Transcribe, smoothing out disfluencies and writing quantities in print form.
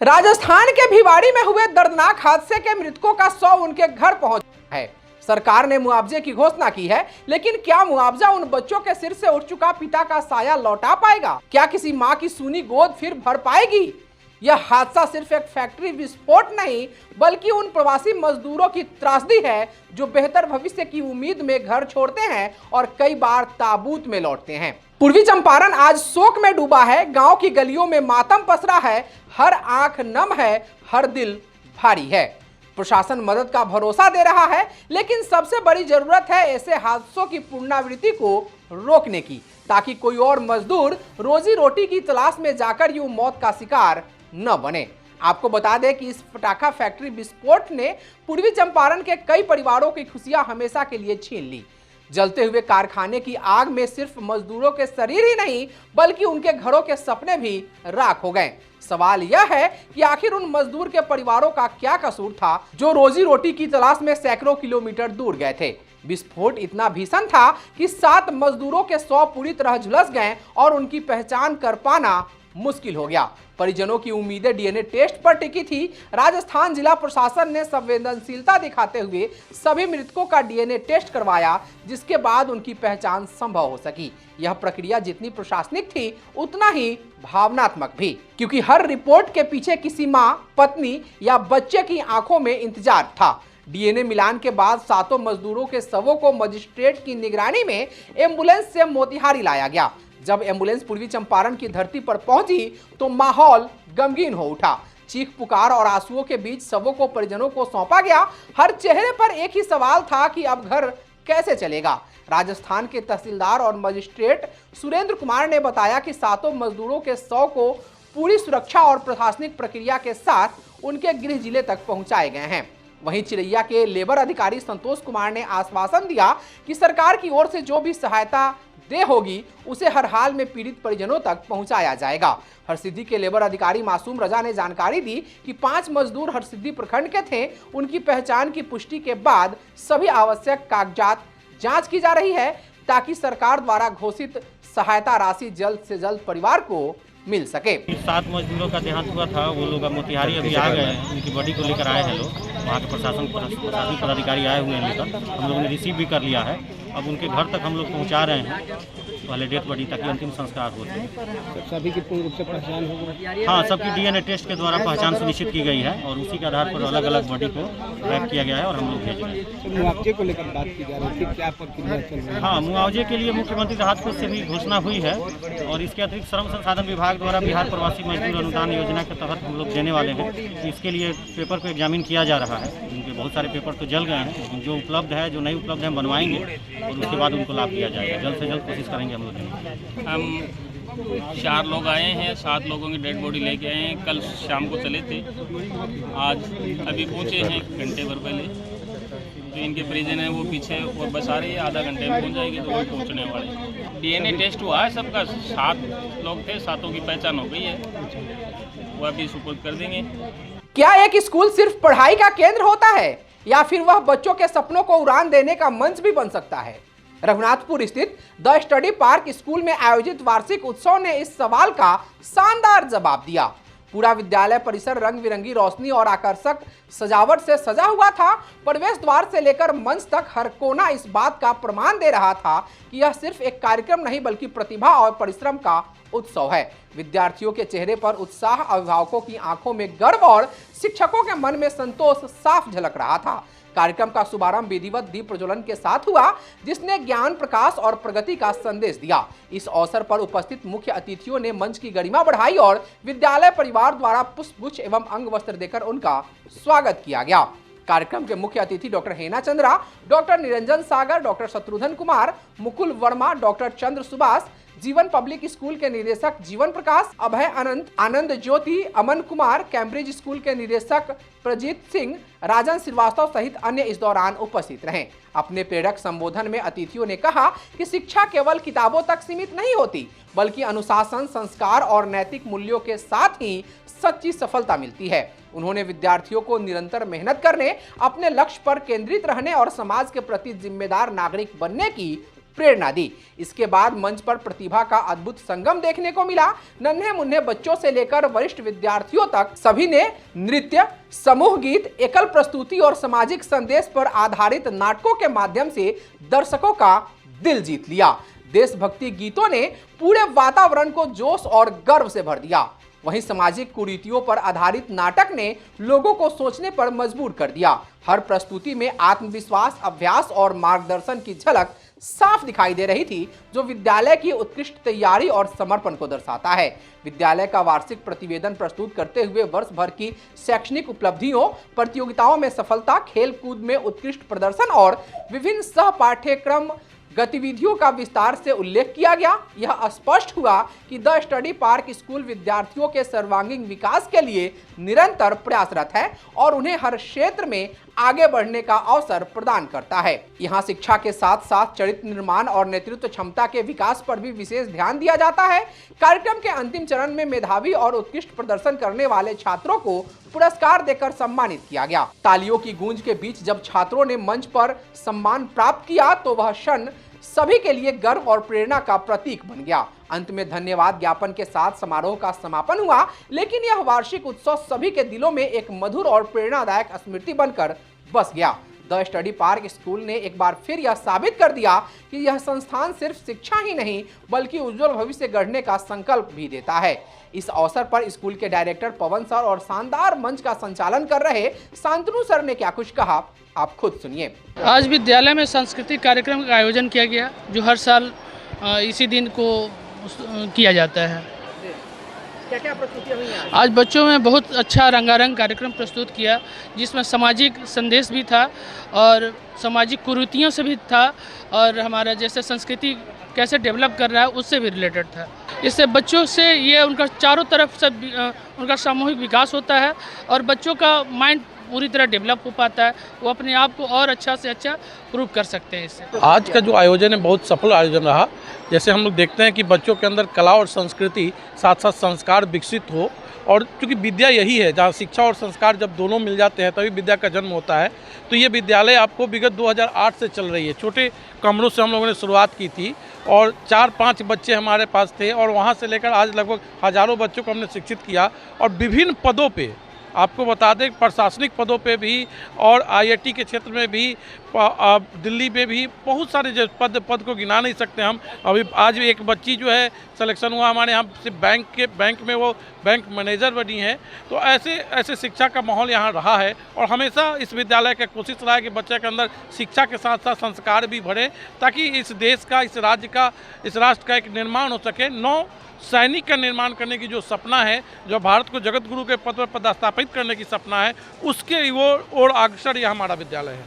राजस्थान के भिवाड़ी में हुए दर्दनाक हादसे के मृतकों का शव उनके घर पहुंच है। सरकार ने मुआवजे की घोषणा की है, लेकिन क्या मुआवजा उन बच्चों के सिर से उठ चुका पिता का साया लौटा पाएगा? क्या किसी मां की सूनी गोद फिर भर पाएगी? यह हादसा सिर्फ एक फैक्ट्री विस्फोट नहीं, बल्कि उन प्रवासी मजदूरों की त्रासदी है जो बेहतर भविष्य की उम्मीद में घर छोड़ते हैं और कई बार ताबूत में लौटते हैं। पूर्वी चंपारण आज शोक में डूबा है। गांव की गलियों में मातम पसरा है, हर आंख नम है, हर दिल भारी है। प्रशासन मदद का भरोसा दे रहा है, लेकिन सबसे बड़ी जरूरत है ऐसे हादसों की पुनरावृत्ति को रोकने की, ताकि कोई और मजदूर रोजी रोटी की तलाश में जाकर यूं मौत का शिकार न बने। आपको बता दें कि इस पटाखा फैक्ट्री विस्फोट ने पूर्वी चंपारण के कई परिवारों की खुशियां हमेशा के लिए छीन ली। जलते हुए कारखाने की आग में सिर्फ मजदूरों के शरीर ही नहीं, बल्कि उनके घरों के सपने भी राख हो गए। सवाल यह है कि आखिर उन मजदूर के परिवारों का क्या कसूर था जो रोजी रोटी की तलाश में सैकड़ों किलोमीटर दूर गए थे। विस्फोट इतना भीषण था कि 7 मजदूरों के शव पूरी तरह झुलस गए और उनकी पहचान कर पाना मुश्किल हो गया। परिजनों की उम्मीदें डीएनए टेस्ट पर टिकी थी। राजस्थान जिला प्रशासन ने संवेदनशीलता दिखाते हुए सभी मृतकों का डीएनए टेस्ट करवाया, जिसके बाद उनकी पहचान संभव हो सकी। यह प्रक्रिया जितनी प्रशासनिक थी, उतना ही भावनात्मक भी, क्योंकि हर रिपोर्ट के पीछे किसी मां, पत्नी या बच्चे की आंखों में इंतजार था। डीएनए मिलान के बाद 7 मजदूरों के शवों को मजिस्ट्रेट की निगरानी में एम्बुलेंस से मोतिहारी लाया गया। जब एम्बुलेंस पूर्वी चंपारण की धरती पर पहुंची तो माहौल गमगीन हो उठा। चीख पुकार और आंसुओं के बीच शवों को परिजनों को सौंपा गया। हर चेहरे पर एक ही सवाल था कि अब घर कैसे चलेगा। राजस्थान के तहसीलदार और मजिस्ट्रेट सुरेंद्र कुमार ने बताया कि 7 मजदूरों के शव को पूरी सुरक्षा और प्रशासनिक प्रक्रिया के साथ उनके गृह जिले तक पहुंचाए गए हैं। वहीं चिरैया के लेबर अधिकारी संतोष कुमार ने आश्वासन दिया कि सरकार की ओर से जो भी सहायता दे होगी, उसे हर हाल में पीड़ित परिजनों तक पहुंचाया जाएगा। हरसिद्धि के लेबर अधिकारी मासूम रजा ने जानकारी दी कि 5 मजदूर हरसिद्धि प्रखंड के थे। उनकी पहचान की पुष्टि के बाद सभी आवश्यक कागजात जांच की जा रही है, ताकि सरकार द्वारा घोषित सहायता राशि जल्द से जल्द परिवार को मिल सके। 7 मजदूरों का देहांत हुआ था, वो लोग अब मोतिहारी अभी आ गए हैं। उनकी बॉडी को लेकर आए हैं लोग, वहाँ के प्रशासनिक पदाधिकारी आए हुए हैं लेकर। हम लोगों ने रिसीव भी कर लिया है। अब उनके घर तक हम लोग पहुँचा रहे हैं, पहले डेथ बॉडी ताकि अंतिम संस्कार हो सके। सभी की पूर्ण रूप से पहचान हो गई? हाँ, सबकी डीएनए टेस्ट के द्वारा पहचान सुनिश्चित की गई है और उसी के आधार पर अलग अलग बॉडी को ट्रैक किया गया है और हम लोग भेज रहे हैं। मुआवजे को लेकर बात की जा रही थी, क्या प्रक्रिया चल रही है? हाँ, मुआवजे के लिए मुख्यमंत्री राहत कोष से भी घोषणा हुई है और इसके अतिरिक्त श्रम संसाधन विभाग द्वारा बिहार प्रवासी मजदूर अनुदान योजना के तहत हम लोग देने वाले हैं। इसके लिए पेपर को एग्जामिन किया जा रहा है। उनके बहुत सारे पेपर तो जल गए हैं, लेकिन जो उपलब्ध है, जो नहीं उपलब्ध है, बनवाएंगे और उसके बाद उनको लाभ दिया जाएगा। जल्द से जल्द कोशिश करेंगे हम लोग। हम 4 लोग आए हैं, 7 लोगों की डेड बॉडी लेके आए हैं। कल शाम को चले थे, आज अभी पहुँचे हैं घंटे भर पहले। जो इनके परिजन हैं वो पीछे और बस आ रही है, आधा घंटे में पहुँच जाएगी तो वो पहुँचने वाले। डीएनए टेस्ट हुआ है सबका, 7 लोग थे, 7 की पहचान हो गई है, वो अभी सुपुर्द कर देंगे। क्या एक स्कूल सिर्फ पढ़ाई का केंद्र होता है, या फिर वह बच्चों के सपनों को उड़ान देने का मंच भी बन सकता है? रघुनाथपुर स्थित द स्टडी पार्क स्कूल में आयोजित वार्षिक उत्सव ने इस सवाल का शानदार जवाब दिया। पूरा विद्यालय परिसर रंग बिरंगी रोशनी और आकर्षक सजावट से सजा हुआ था। प्रवेश द्वार से लेकर मंच तक हर कोना इस बात का प्रमाण दे रहा था कि यह सिर्फ एक कार्यक्रम नहीं, बल्कि प्रतिभा और परिश्रम का उत्सव है। विद्यार्थियों के चेहरे पर उत्साह, अभिभावकों की आंखों में गर्व और शिक्षकों के मन में संतोष साफ झलक रहा था। कार्यक्रम का शुभारंभ विधिवत दीप प्रज्वलन के साथ हुआ, जिसने ज्ञान, प्रकाश और प्रगति का संदेश दिया। इस अवसर पर उपस्थित मुख्य अतिथियों ने मंच की गरिमा बढ़ाई और विद्यालय परिवार द्वारा पुष्पगुच्छ एवं अंग वस्त्र देकर उनका स्वागत किया गया। कार्यक्रम के मुख्य अतिथि डॉक्टर हेना चंद्रा, डॉक्टर निरंजन सागर, डॉक्टर शत्रुघ्न कुमार, मुकुल वर्मा, डॉक्टर चंद्र सुभाष, जीवन पब्लिक स्कूल के निदेशक जीवन प्रकाश, अभय अनंत, आनंद ज्योति, अमन कुमार, कैम्ब्रिज स्कूल के निदेशक प्रजीत सिंह, राजन श्रीवास्तव सहित अन्य इस दौरान उपस्थित रहे। अपने प्रेरक संबोधन में अतिथियों ने कहा कि शिक्षा केवल किताबों तक सीमित नहीं होती, बल्कि अनुशासन, संस्कार और नैतिक मूल्यों के साथ ही सच्ची सफलता मिलती है। उन्होंने विद्यार्थियों को निरंतर मेहनत करने, अपने लक्ष्य पर केंद्रित रहने और समाज के प्रति जिम्मेदार नागरिक बनने की प्रेरणा दी। इसके बाद मंच पर प्रतिभा का अद्भुत संगम देखने को मिला। नन्हे मुन्ने बच्चों से लेकर वरिष्ठ विद्यार्थियों तक सभी ने नृत्य, समूह गीत, एकल प्रस्तुति और सामाजिक संदेश पर आधारित नाटकों के माध्यम से दर्शकों का दिल जीत लिया। देशभक्ति गीतों ने पूरे वातावरण को जोश और गर्व से भर दिया। वहीं सामाजिक कुरीतियों पर आधारित नाटक ने लोगों को सोचने पर मजबूर कर दिया। हर प्रस्तुति में आत्मविश्वास, अभ्यास और मार्गदर्शन की झलक साफ दिखाई दे रही थी, जो विद्यालय की उत्कृष्ट तैयारी और समर्पण को दर्शाता है। विद्यालय का वार्षिक प्रतिवेदन प्रस्तुत करते हुए वर्ष भर की शैक्षणिक उपलब्धियों, प्रतियोगिताओं में सफलता, खेल कूद में उत्कृष्ट प्रदर्शन और विभिन्न सह पाठ्यक्रम गतिविधियों का विस्तार से उल्लेख किया गया। यह स्पष्ट हुआ कि द स्टडी पार्क स्कूल विद्यार्थियों के सर्वांगीण विकास के लिए निरंतर प्रयासरत है और उन्हें हर क्षेत्र में आगे बढ़ने का अवसर प्रदान करता है। यहाँ शिक्षा के साथ साथ चरित्र निर्माण और नेतृत्व क्षमता के विकास पर भी विशेष ध्यान दिया जाता है। कार्यक्रम के अंतिम चरण में मेधावी और उत्कृष्ट प्रदर्शन करने वाले छात्रों को पुरस्कार देकर सम्मानित किया गया। तालियों की गूंज के बीच जब छात्रों ने मंच पर सम्मान प्राप्त किया तो वह क्षण सभी के लिए गर्व और प्रेरणा का प्रतीक बन गया। अंत में धन्यवाद ज्ञापन के साथ समारोह का समापन हुआ, लेकिन यह वार्षिक उत्सव सभी के दिलों में एक मधुर और प्रेरणादायक स्मृति बनकर बस गया। द स्टडी पार्क स्कूल ने एक बार फिर यह साबित कर दिया कि यह संस्थान सिर्फ शिक्षा ही नहीं बल्कि उज्जवल भविष्य गढ़ने का संकल्प भी देता है। इस अवसर पर स्कूल के डायरेक्टर पवन सर और शानदार मंच का संचालन कर रहे शांतनु सर ने क्या कुछ कहा, आप खुद सुनिए। आज विद्यालय में सांस्कृतिक कार्यक्रम का आयोजन किया गया, जो हर साल इसी दिन को किया जाता है। क्या प्रस्तुतियां हुई हैं? आज बच्चों में बहुत अच्छा रंगारंग कार्यक्रम प्रस्तुत किया, जिसमें सामाजिक संदेश भी था और सामाजिक कुरीतियों से भी था और हमारा जैसे संस्कृति कैसे डेवलप कर रहा है उससे भी रिलेटेड था। इससे बच्चों से ये उनका चारों तरफ से उनका सामूहिक विकास होता है और बच्चों का माइंड पूरी तरह डेवलप हो पाता है। वो अपने आप को और अच्छा से अच्छा प्रूव कर सकते हैं इससे। आज का जो आयोजन है बहुत सफल आयोजन रहा। जैसे हम लोग देखते हैं कि बच्चों के अंदर कला और संस्कृति साथ साथ संस्कार विकसित हो, और चूँकि विद्या यही है जहाँ शिक्षा और संस्कार जब दोनों मिल जाते हैं तभी विद्या का जन्म होता है। तो ये विद्यालय आपको विगत 2008 से चल रही है। छोटे कमरों से हम लोगों ने शुरुआत की थी और 4-5 बच्चे हमारे पास थे और वहाँ से लेकर आज लगभग हज़ारों बच्चों को हमने शिक्षित किया और विभिन्न पदों पे, आपको बता दें प्रशासनिक पदों पे भी और आईआईटी के क्षेत्र में भी, दिल्ली में भी बहुत सारे पद को गिना नहीं सकते हम। अभी आज भी एक बच्ची जो है सिलेक्शन हुआ हमारे यहाँ से बैंक में वो बैंक मैनेजर बनी है। तो ऐसे शिक्षा का माहौल यहाँ रहा है और हमेशा इस विद्यालय का कोशिश रहा है कि बच्चे के अंदर शिक्षा के साथ साथ संस्कार भी बढ़े, ताकि इस देश का, इस राज्य का, इस राष्ट्र का एक निर्माण हो सके। नौ सैनिक का निर्माण करने की जो सपना है, जो भारत को जगत गुरु के पद पर पदस्थापित करने की सपना है, उसके ओर अग्रसर यह हमारा विद्यालय है।